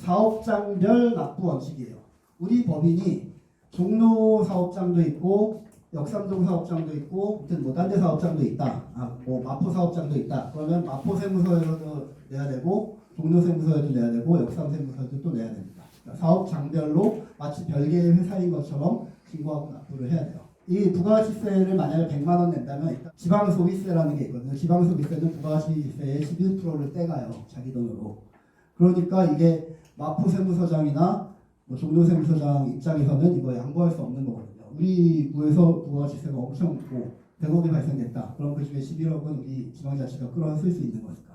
사업장별 납부 원칙이에요. 우리 법인이 종로 사업장도 있고 역삼동 사업장도 있고 아무튼 뭐 딴 데 사업장도 있다. 뭐 마포 사업장도 있다. 그러면 마포 세무서에도 내야 되고 종로 세무서에도 내야 되고 역삼 세무서에도 또 내야 됩니다. 그러니까 사업장별로 마치 별개의 회사인 것처럼 신고하고 납부를 해야 돼요. 이 부가가치세를 만약에 100만 원 낸다면 지방소비세라는 게 있거든요. 지방소비세는 부가가치세의 11%를 떼가요. 자기 돈으로. 그러니까 이게 마포 세무서장이나 뭐 종로 세무서장 입장에서는 이거 양보할 수 없는 거거든요. 우리 구에서 부가가치세가 엄청 높고 100억이 발생됐다. 그럼 그 중에 11억은 우리 지방자치가 끌어쓸 수 있는 거니까.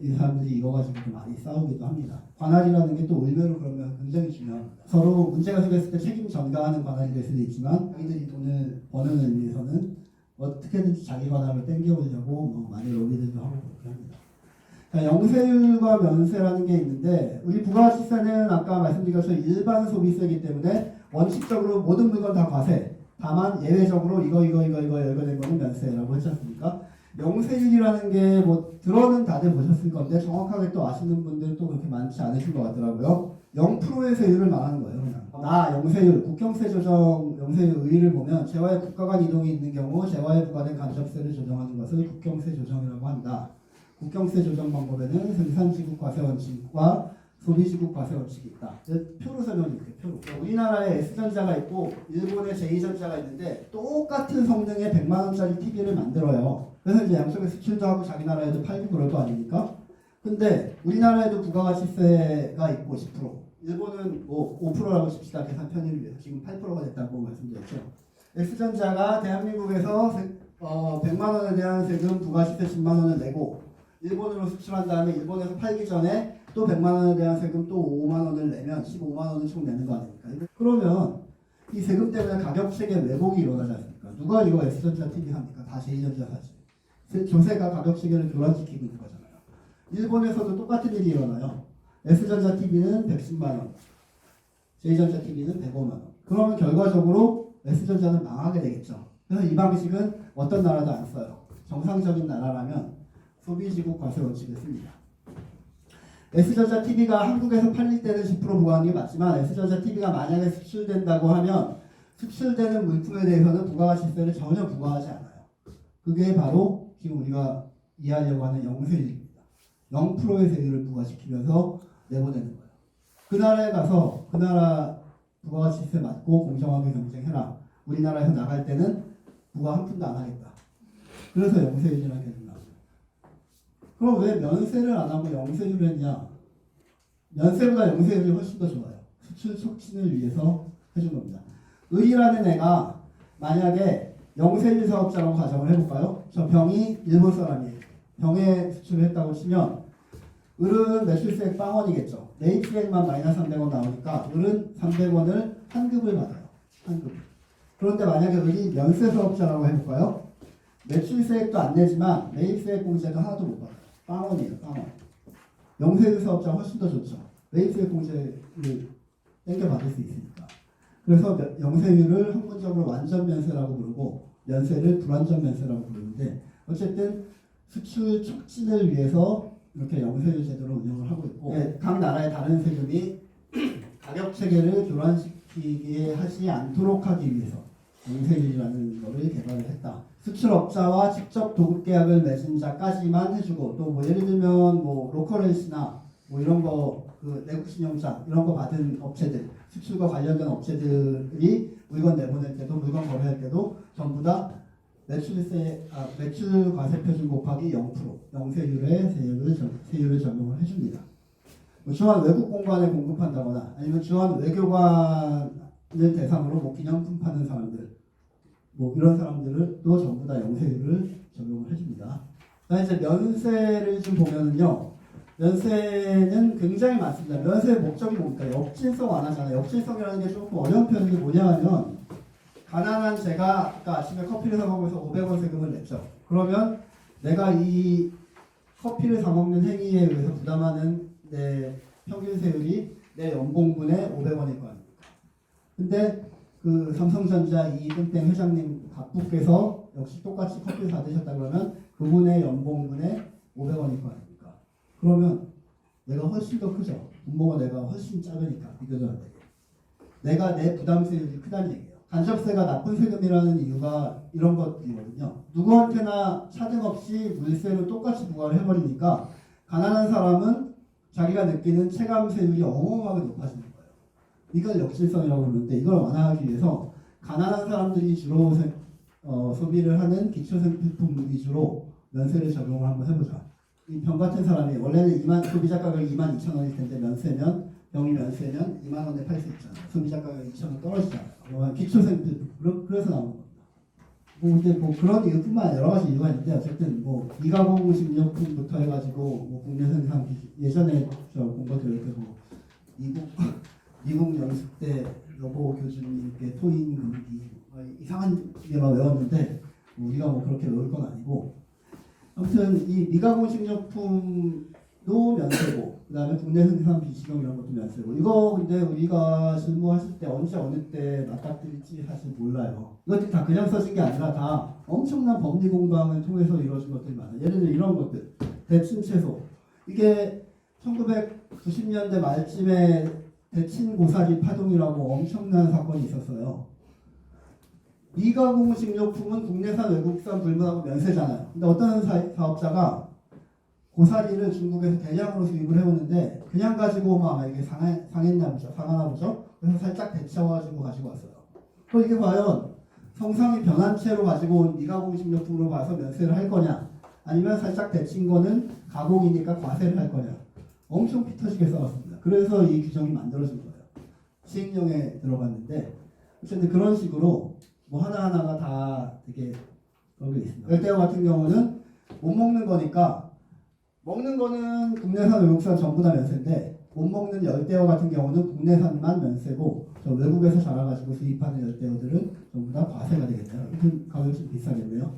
이 사람들이 이거 가지고 많이 싸우기도 합니다. 관할이라는 게 또 의외로 그러면 굉장히 중요합니다. 서로 문제가 생겼을 때 책임 전가하는 관할이 될 수도 있지만 자기들이 돈을 버는 의미에서는 어떻게든지 자기 관할을 땡겨오려고 뭐 많이 로비들도 하고 그렇게 합니다. 자, 영세율과 면세라는 게 있는데 우리 부가가치세는 아까 말씀드린 것처럼 일반 소비세이기 때문에 원칙적으로 모든 물건 다 과세. 다만 예외적으로 이거 된 거는 면세라고 했지 않습니까? 영세율이라는 게 뭐 들어는 다들 보셨을 건데 정확하게 또 아시는 분들 또 그렇게 많지 않으신 것 같더라고요. 0%의 세율을 말하는 거예요. 그냥. 영세율, 국경세 조정 영세율 의의를 보면 재화의 국가 간 이동이 있는 경우 재화에 부과된 간접세를 조정하는 것을 국경세 조정이라고 한다. 국경세 조정 방법에는 생산지국 과세 원칙과 소비지국 과세 원칙이 있다. 표로 설명해 줄게요. 표로. 우리나라에 S전자가 있고 일본의 J전자가 있는데 똑같은 성능의 100만 원짜리 TV를 만들어요. 그래서 이제 양쪽에 수출도 하고 자기 나라에도 팔고 그럴 거 아닙니까? 근데 우리나라에도 부가가치세가 있고 10%. 일본은 뭐 5%라고 칩시다. 계산 편의를 위해서. 지금 8%가 됐다고 말씀드렸죠. S전자가 대한민국에서 100만 원에 대한 세금 부가가치세 10만 원을 내고 일본으로 수출한 다음에 일본에서 팔기 전에 또 100만 원에 대한 세금 또 5만 원을 내면 15만 원을 총 내는 거 아닙니까? 그러면 이 세금 때문에 가격 체계 왜곡이 일어나지 않습니까? 누가 이거 S전자 TV 삽니까? 다 J전자 사지. 조세가 가격 체계를 교란시키고 있는 거잖아요. 일본에서도 똑같은 일이 일어나요. S전자 TV는 110만 원, J전자 TV는 105만 원. 그러면 결과적으로 S전자는 망하게 되겠죠. 그래서 이 방식은 어떤 나라도 안 써요. 정상적인 나라라면 소비지국 과세 원칙을 씁니다. S전자 TV가 한국에서 팔릴 때는 10% 부과하는 게 맞지만 S전자 TV가 만약에 수출된다고 하면 수출되는 물품에 대해서는 부가가치세를 전혀 부과하지 않아요. 그게 바로 지금 우리가 이해하려고 하는 영세율입니다. 0%의 세율을 부과시키면서 내보내는 거예요. 그 나라에 가서 그 나라 부가가치세 맞고 공정하게 경쟁해라. 우리나라에서 나갈 때는 부과 한 푼도 안 하겠다. 그래서 영세율이라는 게 나옵니다. 그럼 왜 면세를 안 하고 영세율을 했냐? 면세보다 영세율이 훨씬 더 좋아요. 수출 촉진을 위해서 해준 겁니다. 의라는 애가 만약에 영세율 사업자라고 가정을 해볼까요? 저 병이 일본 사람이에요. 병에 수출을 했다고 치면 을은 매출세액 빵원이겠죠. 매입세액만 마이너스 300원 나오니까 을은 300원을 환급을 받아요. 환급. 그런데 만약에 을이 면세 사업자라고 해볼까요? 매출세액도 안 내지만 매입세액 공제도 하나도 못 받아요. 빵원이에요. 빵원. 영세율 사업자가 훨씬 더 좋죠. 매입세액 공제를 땡겨받을 수 있으니까. 그래서 영세율을 한문적으로 완전 면세라고 부르고 면세를 불완전 면세라고 부르는데 어쨌든 수출 촉진을 위해서 이렇게 영세율 제도를 운영을 하고 있고 각 나라의 다른 세금이 가격 체계를 교란시키게 하지 않도록 하기 위해서 영세율이라는 것을 개발을 했다. 수출업자와 직접 도급 계약을 맺은 자까지만 해주고 또 뭐 예를 들면 뭐 로컬랜스나 뭐 이런 거 그 내국신용장 이런 거 받은 업체들 수출과 관련된 업체들이 물건 내보낼 때도 물건 거래할 때도 전부 다 매출 과세 표준 곱하기 0% 영세율의 세율을 적용을 해줍니다. 뭐 주한 외국 공관에 공급한다거나 아니면 주한 외교관을 대상으로 뭐 기념품 파는 사람들 뭐 이런 사람들도 전부 다 영세율을 적용을 해줍니다. 그다음에 이제 면세를 좀 보면은요. 면세는 굉장히 많습니다. 면세의 목적이 뭡니까? 역질성 완화잖아요. 역질성이라는 게 조금 어려운 표현이 뭐냐면 가난한 제가 아까 아침에 커피를 사 먹으면서 500원 세금을 냈죠. 그러면 내가 이 커피를 사 먹는 행위에 의해서 부담하는 내 평균 세율이 내 연봉분의 500원일 거 아닙니까? 근데 그 삼성전자 이등땡 회장님 각부께서 역시 똑같이 커피를 사드셨다 그러면 그분의 연봉분의 500원일 거 아닙니까? 그러면 내가 훨씬 더 크죠. 돈 규모가 내가 훨씬 작으니까 비교적 내가 내 부담 세율이 크다는 얘기예요. 간접세가 나쁜 세금이라는 이유가 이런 것이거든요. 누구한테나 차등 없이 물세로 똑같이 부과를 해버리니까 가난한 사람은 자기가 느끼는 체감 세율이 어마어마하게 높아지는 거예요. 이걸 역질성이라고 부르는데 이걸 완화하기 위해서 가난한 사람들이 주로 소비를 하는 기초생필품 위주로 면세를 적용을 한번 해보자. 이 병 같은 사람이 원래는 소비자 가격이 22,000원일 텐데 병이 면세면 2만 원에 팔 수 있잖아요. 소비자 가격이 2,000원 떨어지잖아요. 기초생필품 그래서 나오는 겁니다. 근데 그런 이유뿐만 아니라 여러 가지 이유가 있는데 어쨌든 미가공 식료품부터 해가지고 국내 생산 예전에 본 것들 이렇게 미국 연습 때 여보 교수님께 토인 금기 이상한 게막 외웠는데 우리가 그렇게 외울 건 아니고 아무튼 이 미가공 식료품도 면세고 그다음에 국내 생산 비식용 이런 것도 면세고 이거 근데 우리가 실무하실 때 언제 어느 때 맞닥뜨릴지 사실 몰라요. 이것들이 다 그냥 써진 게 아니라 다 엄청난 법리 공방을 통해서 이루어진 것들이 많아요. 예를 들어 이런 것들 대친 채소 이게 1990년대 말쯤에 대친 고사리 파동이라고 엄청난 사건이 있었어요. 미가공 식료품은 국내산 외국산 불문하고 면세잖아요. 근데 어떤 사업자가 고사리를 중국에서 대량으로 수입을 해오는데 그냥 가지고 오면 이게 상했나 보죠. 그래서 살짝 데쳐가지고 가지고 왔어요. 그럼 이게 과연 성상이 변한 채로 가지고 온 미가공 식료품으로 봐서 면세를 할 거냐 아니면 살짝 데친 거는 가공이니까 과세를 할 거냐 엄청 피터지게 싸웠습니다. 그래서 이 규정이 만들어진 거예요. 시행령에 들어갔는데 어쨌든 그런 식으로 하나하나가 다 되게 그런 게 있습니다. 열대어 같은 경우는 못 먹는 거니까 먹는 거는 국내산 외국산 전부 다 면세인데 못 먹는 열대어 같은 경우는 국내산만 면세고 외국에서 자라가지고 수입하는 열대어들은 전부 다 과세가 되겠네요. 가격이 좀 비싸겠네요.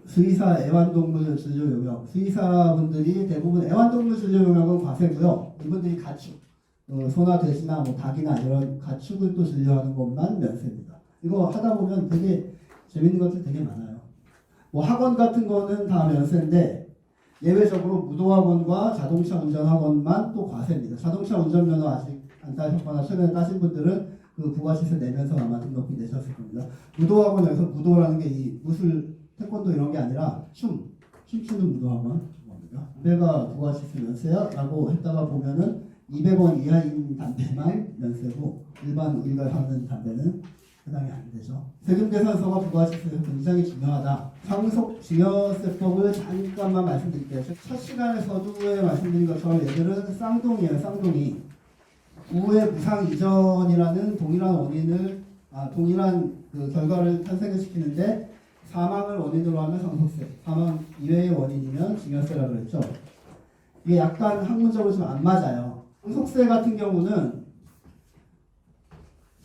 수의사 애완동물 진료 용역 수의사분들이 대부분 애완동물 진료 용역은 과세고요. 이분들이 가축 소나 돼지나 닭이나 이런 가축을 또 진료하는 것만 면세입니다. 이거 하다 보면 되게 재밌는 것들 되게 많아요. 학원 같은 거는 다 면세인데 예외적으로 무도학원과 자동차 운전학원만 또 과세입니다. 자동차 운전면허 아직 안 따셨거나 최근에 따신 분들은 그 부가시세 내면서 아마 등록비 내셨을 겁니다. 무도학원에서 무도라는 게 이 무술 태권도 이런 게 아니라 춤추는 무도학원 겁니다. 내가 부가시세 면세야? 라고 했다가 보면은 200원 이하인 담배만 면세고 일반 우리가 사는 담배는 해당이 안 되죠. 세금계산서가 부가시세에서 굉장히 중요하다. 상속증여세법을 잠깐만 말씀드릴게요. 첫 시간에 서두에 말씀드린 것처럼 얘들은 쌍둥이에요. 쌍둥이. 우의 부상 이전이라는 동일한 그 결과를 탄생을 시키는데 사망을 원인으로 하면 상속세, 사망 이외의 원인이면 증여세라고 그랬죠. 이게 약간 학문적으로 좀 안 맞아요. 상속세 같은 경우는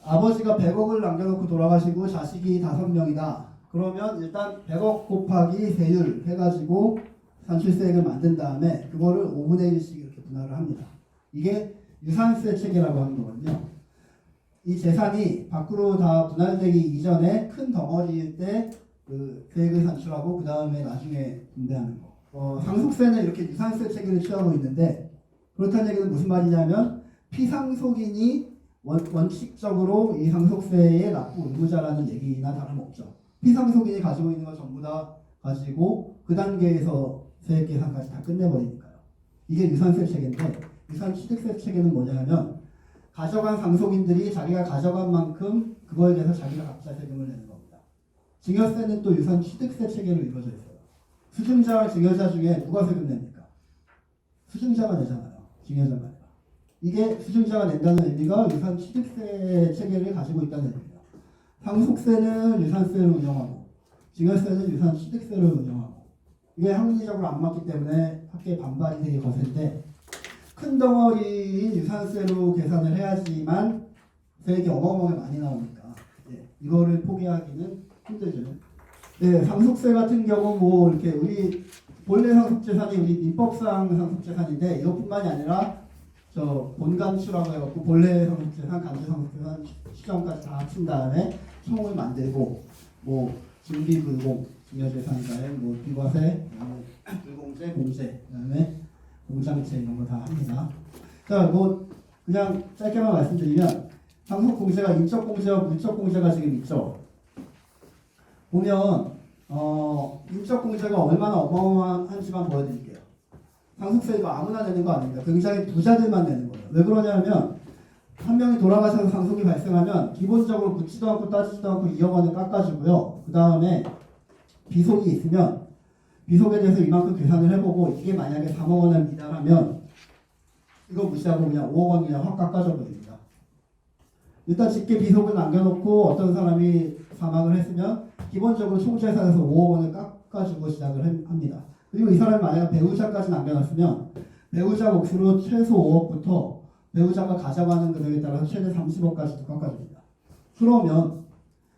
아버지가 100억을 남겨놓고 돌아가시고 자식이 5명이다. 그러면 일단 100억 곱하기 세율 해가지고 산출세액을 만든 다음에 그거를 5분의 1씩 이렇게 분할을 합니다. 이게 유산세 체계라고 하는 거거든요. 이 재산이 밖으로 다 분할되기 이전에 큰 덩어리일 때 그 세액을 산출하고 그 다음에 나중에 분배하는 거. 상속세는 이렇게 유산세 체계를 취하고 있는데 그렇다는 얘기는 무슨 말이냐면 피상속인이 원칙적으로 이 상속세의 납부 의무자라는 얘기나 다름없죠. 피상속인이 가지고 있는 걸 전부 다 가지고 그 단계에서 세액 계산까지 다 끝내버리니까요. 이게 유산세 체계인데 유산취득세 체계는 뭐냐면 가져간 상속인들이 자기가 가져간 만큼 그거에 대해서 자기가 각자 세금을 내는 겁니다. 증여세는 또 유산취득세 체계로 이루어져 있어요. 수증자와 증여자 중에 누가 세금 냅니까? 수증자가 내잖아요. 증여자가 아니라. 이게 수증자가 낸다는 의미가 유산취득세 체계를 가지고 있다는 의미예요. 상속세는 유산세를 운영하고 증여세는 유산취득세를 운영하고 이게 합리적으로 안 맞기 때문에 학계 반발이 되게 거센데 큰 덩어리인 유산세로 계산을 해야지만 세액이 어마어마하게 많이 나오니까 이거를 포기하기는 힘들죠. 상속세 같은 경우 이렇게 우리 본래 상속재산이 우리 입법상 상속재산인데 이것뿐만이 아니라 본감추라고 해갖고 본래 상속재산, 간접상속재산 시점까지 다 합친 다음에 총을 만들고 준비불공, 증여재산가액, 비과세, 불공제, 공제, 그다음에 공장채 이런 거 다 합니다. 자, 그냥 짧게만 말씀드리면 상속 공제가 인적 공제와 물적 공제가 지금 있죠. 보면 인적 공제가 얼마나 어마어마한지만 보여드릴게요. 상속세 이거 아무나 내는 거 아닙니다. 굉장히 부자들만 내는 거예요. 왜 그러냐면 한 명이 돌아가셔서 상속이 발생하면 기본적으로 묻지도 않고 따지지도 않고 2억 원을 깎아주고요. 그 다음에 비속이 있으면 비속에 대해서 이만큼 계산을 해보고 이게 만약에 3억 원을 미달하면 이거 무시하고 그냥 5억 원 그냥 확 깎아줘 버립니다. 일단 직계 비속을 남겨놓고 어떤 사람이 사망을 했으면 기본적으로 총재산에서 5억 원을 깎아주고 시작을 합니다. 그리고 이 사람이 만약에 배우자까지 남겨놨으면 배우자 몫으로 최소 5억부터 배우자가 가져가는 금액에 따라서 최대 30억까지도 깎아줍니다. 그러면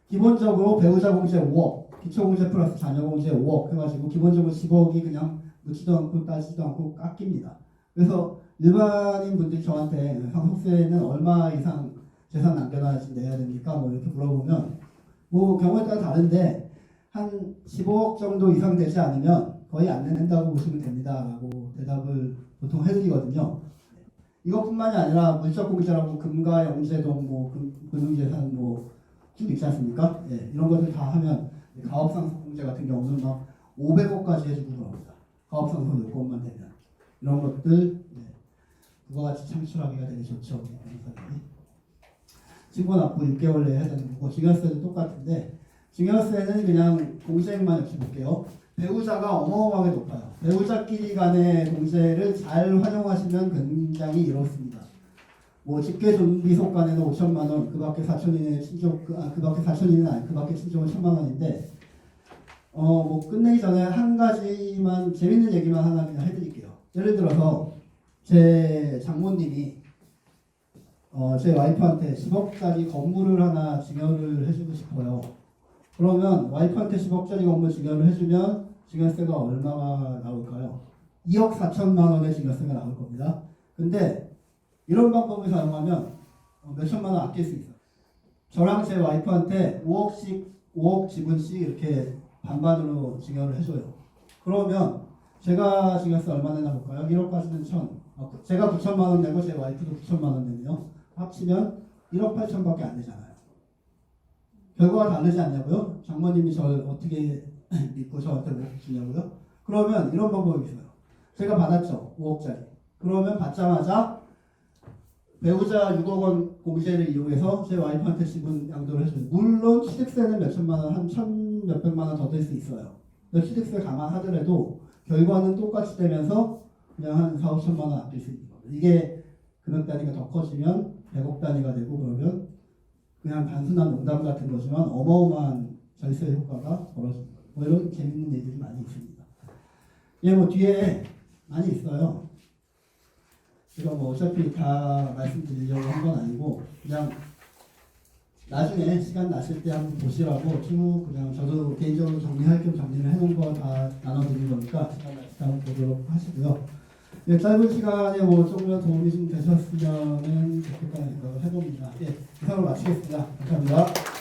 기본적으로 배우자 공제 5억, 기초공제 플러스 자녀공제 5억 해가지고 기본적으로 10억이 그냥 묻지도 않고 따지도 않고 깎입니다. 그래서 일반인 분들이 저한테 상속세는 얼마 이상 재산 남겨놔야지 내야 됩니까? 뭐 이렇게 물어보면 뭐 경우에 따라 다른데 한 15억 정도 이상 되지 않으면 거의 안 내는다고 보시면 됩니다 라고 대답을 보통 해드리거든요. 이것뿐만이 아니라 물적 공제라고 금과 영재동 뭐 금융재산 뭐 쭉 있지 않습니까? 예, 이런 것들 다 하면 가업상속 공제 같은 경우는 막 500억까지 해주고 그럽니다. 가업상속 요건만 되면 이런 것들 그와 같이 창출하기가 되게 좋죠. 신고납부 6개월 내에 해야 되는 거고 증여세도 똑같은데 증여세는 그냥 공제액만 역시 볼게요. 배우자가 어마어마하게 높아요. 배우자끼리 간의 공제를 잘 활용하시면 굉장히 이롭습니다. 뭐 직계 존비속 간에는 5천만 원, 그 밖에 사촌인의 친족, 그 밖에 사촌인은 아니, 그 밖에 친족은 1,000만 원인데 뭐 끝내기 전에 한 가지만 재밌는 얘기만 하나 그냥 해드릴게요. 예를 들어서 제 장모님이 제 와이프한테 10억짜리 건물을 하나 증여를 해주고 싶어요. 그러면 와이프한테 10억짜리 건물 증여를 해주면 증여세가 얼마가 나올까요? 2억 4천만 원의 증여세가 나올 겁니다. 근데 이런 방법을 사용하면 몇 천만 원 아낄 수 있어요. 저랑 제 와이프한테 5억 지분씩 이렇게 반반으로 증여를 해줘요. 그러면 제가 증여세 얼마 내나 볼까요? 1억까지는 1,000. 제가 9천만 원 내고 제 와이프도 9천만 원 내네요. 합치면 1억 8천밖에 안 되잖아요. 결과가 다르지 않냐고요? 장모님이 저를 어떻게 믿고 저한테 5억 주냐고요? 그러면 이런 방법이 있어요. 제가 받았죠. 5억짜리. 그러면 받자마자 배우자 6억 원 공제를 이용해서 제 와이프한테 지분 양도를 해줘요. 물론 취득세는 몇 천만 원, 한 1,000 몇백만 원 더 될 수 있어요. 취득세 감안하더라도 결과는 똑같이 되면서 그냥 한 4, 5천만 원 아낄 수 있는 거예요. 이게 금액 단위가 더 커지면 100억 단위가 되고 그러면 그냥 단순한 농담 같은 거지만 어마어마한 절세 효과가 벌어집니다. 뭐 이런 재밌는 얘기들이 많이 있습니다. 예, 뭐 뒤에 많이 있어요. 제가 뭐 어차피 다 말씀드리려고 한 건 아니고 그냥 나중에 시간 나실 때 한번 보시라고 쭉 그냥 저도 개인적으로 정리할 겸 정리를 해놓은 거 다 나눠드린 거니까 시간 나실 때 한번 보도록 하시고요. 예, 짧은 시간에 뭐 조금 도움이 좀 되셨으면 좋겠다는 생각을 해봅니다. 예, 이상으로 마치겠습니다. 감사합니다.